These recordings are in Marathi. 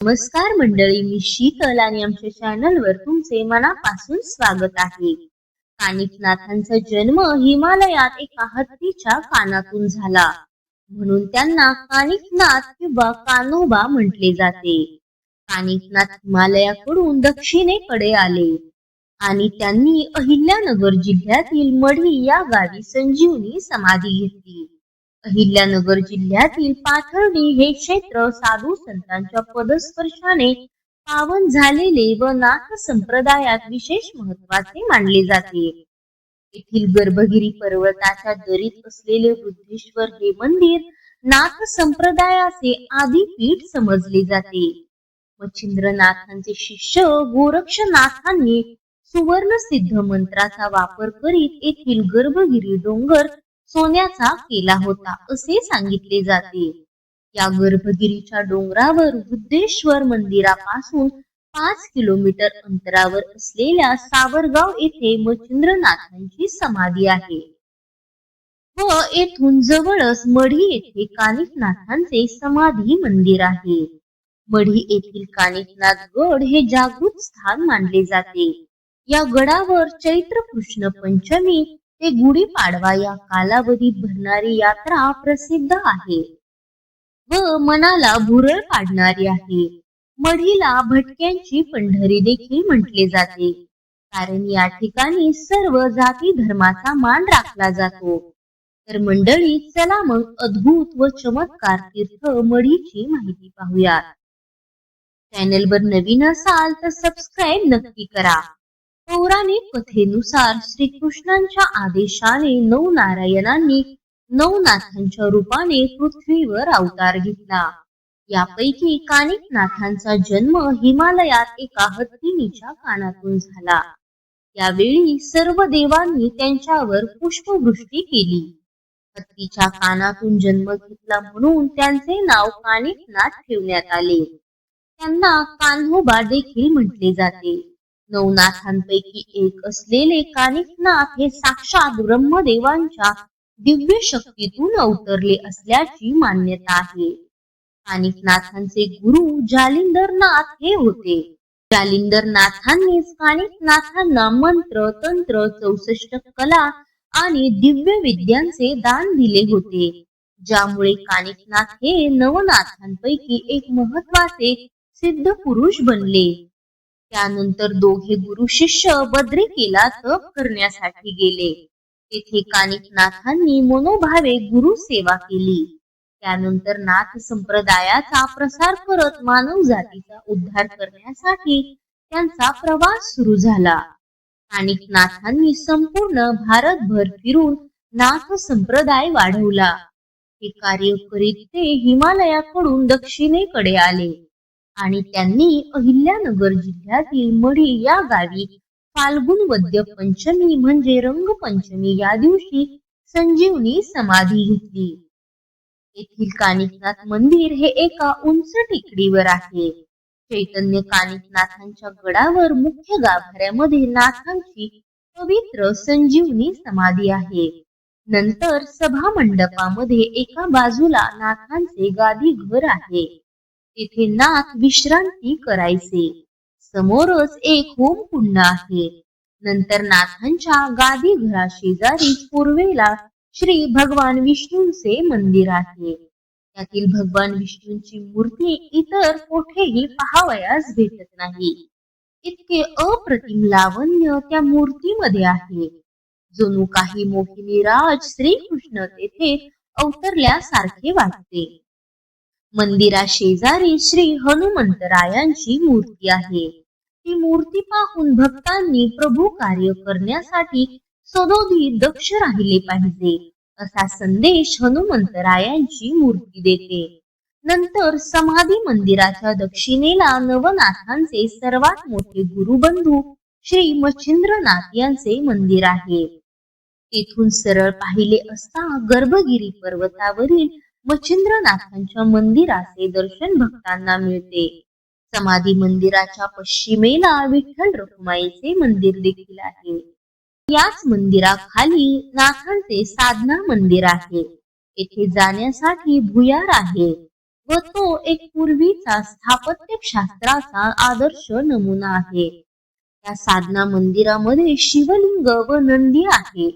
नमस्कार मंडळी, मी शीतल आणि आमच्या चॅनलवर तुमचे मनापासून स्वागत आहे. कानिफनाथांचा जन्म हिमालयात एका हत्तीच्या कानातून झाला, म्हणून त्यांना कानिफनाथ किंवा कान्होबा म्हटले जाते. कानिफनाथ हिमालयाकडून दक्षिणेकडे आले आणि त्यांनी अहिल्यानगर जिल्ह्यातील मढी या गावी संजीवनी समाधी घेतली. अहिल्यानगर जिल्ह्यातील पाथर्डी हे क्षेत्र साधू संतांच्या पदस्पर्शाने पावन झालेले व नाथ संप्रदायात विशेष महत्वाचे मानले जाते. येथील गर्भगिरी पर्वताच्या दरीत असलेले वृद्धेश्वर हे मंदिर नाथ संप्रदायाचे आदिपीठ समजले जाते. मच्छिंद्रनाथांचे शिष्य गोरक्षनाथांनी सुवर्ण सिद्ध मंत्राचा वापर करीत येथील गर्भगिरी डोंगर सोन्याचा केला होता असे सांगितले जाते. या गर्भगिरीच्या डोंगरावर वृद्धेश्वर मंदिरापासून 5 किलोमीटर अंतरावर असलेल्या सावरगाव येथे मच्छिंद्रनाथांची समाधी आहे व येथून जवळच मढी येथे कानिफनाथांचे समाधी मंदिर आहे. मढी येथील कानिफनाथ गड हे जागृत स्थान मानले जाते. या गडावर चैत्र कृष्ण पंचमी ते गुढीपाडवा या कालावधीत भरणारी यात्रा प्रसिद्ध आहे व मनाला भुरळ पाडणारी आहे. मढीला भटक्यांची पंढरी देखील म्हटले जाते, कारण या ठिकाणी सर्व जाती धर्माचा मान राखला जातो. तर मंडळी, चला मग अद्भुत व चमत्कार तीर्थ मढीची माहिती पाहूया. चॅनलवर नवीन असाल तर सबस्क्राईब नक्की करा. पौराणिक कथेनुसार श्रीकृष्णांच्या आदेशाने 9 नारायणांनी 9 नाथांच्या रूपाने पृथ्वीवर अवतार घेतला. यापैकी कानिफनाथांचा जन्म हिमालयात एका हत्तीच्या कानातून झाला. यावेळी सर्व देवांनी त्यांच्यावर पुष्पवृष्टी केली. हत्तीच्या कानातून जन्म घेतला म्हणून त्यांचे नाव कानिफनाथ ठेवण्यात आले. त्यांना कान्होबा देखील म्हटले जाते. 9 नाथांपैकी एक असलेले कानिफनाथ हे साक्षात ब्रह्मदेवांच्या दिव्य शक्तीतून अवतरले असल्याची मान्यता आहे. कानिफनाथांचे गुरु जालिंदरनाथ हे होते. जालिंदरनाथांनीच कानिफनाथांना मंत्र, तंत्र, 64 कला आणि दिव्य विद्यांचे दान दिले होते, ज्यामुळे कानिफनाथ हे नवनाथांपैकी एक महत्वाचे सिद्ध पुरुष बनले. त्यानंतर दोघे गुरु शिष्य बद्रिकेला तप करण्यासाठी गेले. तेथे कानिफनाथांनी मनोभावे गुरु सेवा केली. त्यानंतर नाथ संप्रदायाचा प्रसार करत मानव जातीचा उद्धार करण्यासाठी त्यांचा प्रवास सुरू झाला. कानिफनाथांनी संपूर्ण भारतभर फिरून नाथ संप्रदाय वाढवला. हे कार्य करीत ते हिमालयाकडून दक्षिणेकडे आले आणि त्यांनी अहिल्यानगर जिल्ह्यातील मढी या गावी फाल्गुन वद्य पंचमी म्हणजे रंगपंचमी या दिवशी संजीवनी समाधी घेतली. येथील कानिफनाथ मंदिर हे एका उंच टेकडीवर आहे. चैतन्य कानिफनाथांच्या गडावर मुख्य गाभाऱ्यामध्ये नाथांची पवित्र संजीवनी समाधी आहे. नंतर सभा मंडपामध्ये एका बाजूला नाथांचे गादी घर आहे. तेथे नाथ विश्रांती करायचे. समोरच एक होमकुंड आहे. नंतर नाथांच्या गादी घरा शेजारी पूर्वेला श्री भगवान विष्णूंचे मंदिर आहे. त्यातील भगवान विष्णूंची मूर्ती इतर कोठेही पाहावयास भेटत नाही. इतके अप्रतिम लावण्य त्या मूर्तीमध्ये आहे, जणू काही मोहिनी राज श्रीकृष्ण तेथे अवतरल्यासारखे वाटते. मंदिरा शेजारी श्री हनुमंतरायांची मूर्ती आहे. ती मूर्ती पाहून भक्तांनी प्रभू कार्य करण्यासाठी सदोदित दक्ष राहिले पाहिजे असा संदेश हनुमंतरायांची मूर्ती देते. नंतर समाधी मंदिराच्या दक्षिणेला नवनाथांचे सर्वात मोठे गुरुबंधू श्री मच्छिंद्रनाथ यांचे मंदिर आहे. तेथून सरळ पाहिले असता गर्भगिरी पर्वतावरील मच्छिंद्रनाथांच्या मंदिराचे दर्शन भक्तांना मिळते. समाधी मंदिराच्या पश्चिमेला विठ्ठल रखुमाईचे मंदिर देखील आहे. याच मंदिराखाली नाथांचे साधना मंदिर आहे. येथे जाण्यासाठी भुयार आहे व तो एक पूर्वीचा स्थापत्यशास्त्राचा आदर्श नमुना आहे. त्या साधना मंदिरामध्ये शिवलिंग व नंदी आहे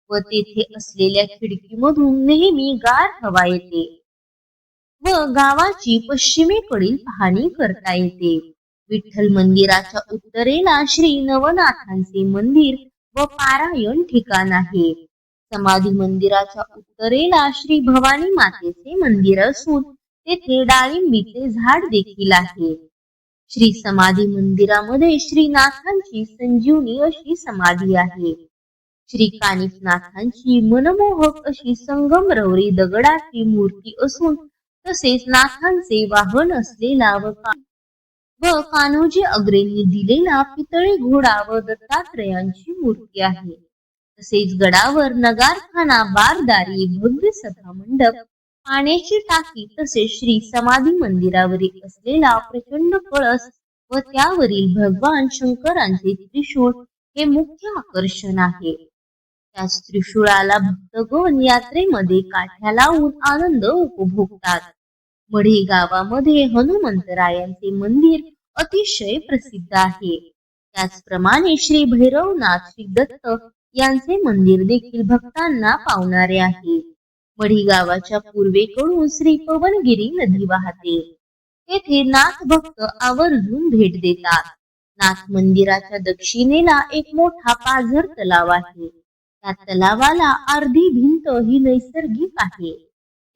व तेथे असलेल्या खिडकीमधून नेहमी गार हवा येते व गावाची पश्चिमेकडील पाहणी करता येते. विठ्ठल मंदिराच्या उत्तरेला श्री नवनाथांचे मंदिर व पारायण ठिकाण आहे. समाधी मंदिराच्या उत्तरेला श्री भवानी मातेचे मंदिर असून तेथे डाळिंबीचे झाड देखील आहे. श्री समाधी मंदिरामध्ये श्रीनाथांची संजीवनी अशी समाधी आहे. श्री कानिफनाथांची मनमोहक अशी संगमरवरी दगडाची मूर्ती असून तसेच नाथांचे वाहन असलेला व कान्होजी अग्रेंनी दिलेला पितळी घोडा व दत्तात्रयांची मूर्ती आहे. तसेच गडावर नगारखाना, बारदारी, भव्य सभा मंडप, पाण्याची टाकी तसेच श्री समाधी मंदिरावरील असलेला प्रचंड कळस व त्यावरील भगवान शंकरांचे त्रिशूळ हे मुख्य आकर्षण आहे. त्याच त्रिशूळाला भक्तगण यात्रेमध्ये काठ्या लावून आनंद उपभोगतात. मढी गावामध्ये हनुमंतरायांचे मंदिर अतिशय प्रसिद्ध आहे. त्याचप्रमाणे श्री भैरवनाथ, श्री दत्त यांचे मंदिर देखील भक्तांना पावणारे आहे. मढी गावाच्या पूर्वेकडून श्री पवनगिरी नदी वाहते. तेथे नाथ भक्त आवर्जून भेट देतात. नाथ मंदिराच्या दक्षिणेला एक मोठा पाझर तलाव आहे. त्या तलावाला अर्धी भिंत ही नैसर्गिक आहे.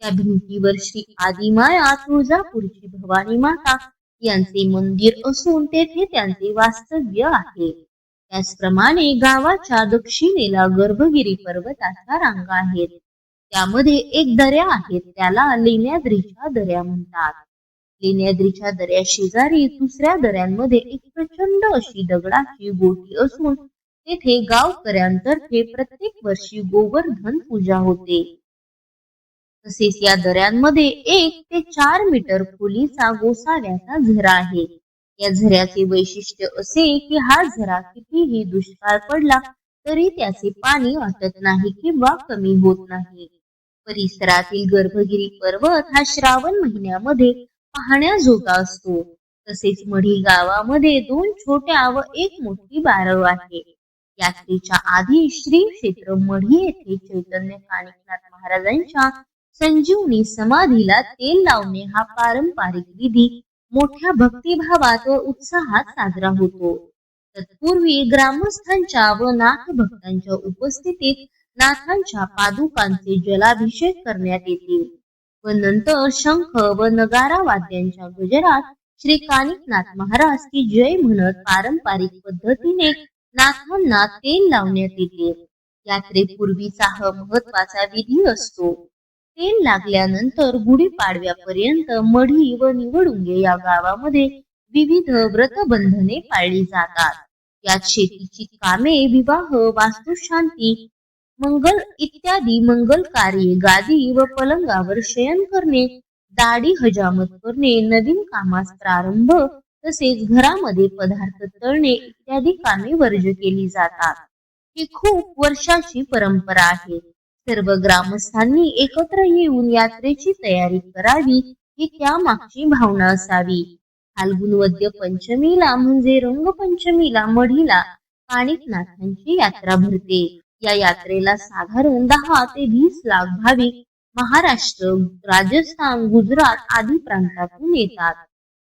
त्या भिंतीवर श्री आदिमाया तुळजापूरची भवानी माता यांचे मंदिर असून तेथे त्यांचे वास्तव्य आहे. त्याचप्रमाणे गावाच्या दक्षिणेला गर्भगिरी पर्वताच्या रांगा आहेत. त्यामध्ये एक दऱ्या आहेत, त्याला लेण्याद्रीच्या दऱ्या म्हणतात. लेण्याद्रीच्या दऱ्या शेजारी दुसऱ्या दऱ्यांमध्ये एक प्रचंड अशी दगडाची गोटी असून तेथे गावकऱ्यांतर्फे प्रत्येक वर्षी गोवर्धन पूजा होते. तसेच या दऱ्यांमध्ये 1 ते 4 मीटर खोलीचा गोसाव्याचा झरा आहे. या झऱ्याचे वैशिष्ट्य असे की हा झरा कितीही दुष्काळ पडला तरी त्याचे पाणी आटत नाही किंवा कमी होत नाही. परिसरातील गर्भगिरी पर्वत हा श्रावण महिन्यामध्ये पाहण्याजोगा असतो. तसेच मढी गावामध्ये 2 छोट्या व 1 मोठी बारव आहे. यात्रेच्या आधी श्री क्षेत्र मढी येथे चैतन्य कानिफनाथ महाराजांच्या संजीवनी समाधीला तेल लावणे हा पारंपरिक विधी मोठ्या भक्तिभावात व उत्साहात साजरा होतो. तत्पूर्वी ग्रामस्थांच्या व नाथ भक्तांच्या उपस्थितीत नाथांच्या पादुकांचे जलाभिषेक करण्यात येते व नंतर शंख व नगारा वाद्यांच्या गजरात श्री कानिफनाथ महाराज की जय म्हणत पारंपरिक पद्धतीने नाथांना तेल लावण्यात येते. यात्रेपूर्वीचा हा महत्वाचा विधी असतो. तेल लागल्यानंतर गुढीपाडव्यापर्यंत मढी व निवडुंगे या गावामध्ये विविध व्रतबंधने पाळली जातात. यात शेतीची कामे, विवाह, वास्तुशांती, मंगल इत्यादी मंगल कार्ये, गादी व पलंगावर शयन करणे, दाढी हजामत करणे, नवीन कामास प्रारंभ तसेच घरामध्ये पदार्थ तळणे इत्यादी कामे वर्ज केली जातात. ही खूप वर्षाची परंपरा आहे. सर्व ग्रामस्थांनी एकत्र येऊन यात्रेची तयारी करावी ही त्यामागची भावना असावी. फाल्गुन वद्य पंचमीला म्हणजे रंगपंचमीला मढीला कानिफनाथांची यात्रा भरते. या यात्रेला साधारण 10 ते 20 लाख भाविक महाराष्ट्र, राजस्थान, गुजरात आदी प्रांतातून येतात.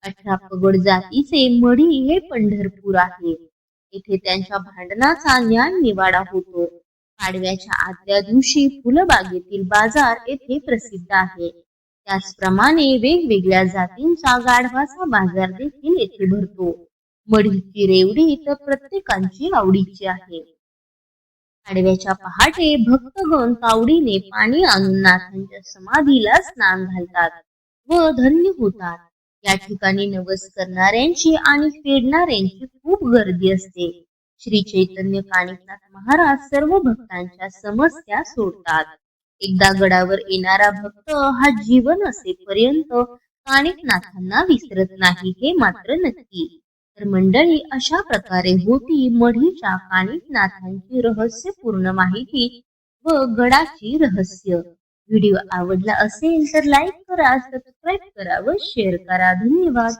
18 पगड जातीचे मढी हे पंढरपूर आहे. येथे त्यांच्या भांडणाचा न्याय निवाडा होतो. पाडव्याच्या आदल्या दिवशी फुलबागेतील बाजार येथे प्रसिद्ध आहे. त्याचप्रमाणे वेगवेगळ्या जातींचा गाढवाचा बाजार देखील येथे भरतो. मढीची रेवडी तर प्रत्येकाची आवडीची आहे. पाडव्याच्या पहाटे भक्तगण तावडीने पाणी आणून नाथांच्या समाधीला स्नान घालतात व धन्य होतात. या ठिकाणी नवस करणाऱ्यांची आणि फेडणाऱ्यांची खूप गर्दी असते. श्री चैतन्य कानिफनाथ महाराज सर्व भक्तांच्या समस्या सोडतात. एकदा गडावर येणारा भक्त हा जीवन असेपर्यंत कानिफनाथांना विसरत नाही हे मात्र नक्की. तर मंडळी, अशा प्रकारे होती मढीच्या कानिफनाथांची रहस्यपूर्ण माहिती व गडाची रहस्य. व्हिडिओ आवडला असेल तर लाईक करा, सबस्क्राईब करा व शेअर करा. धन्यवाद.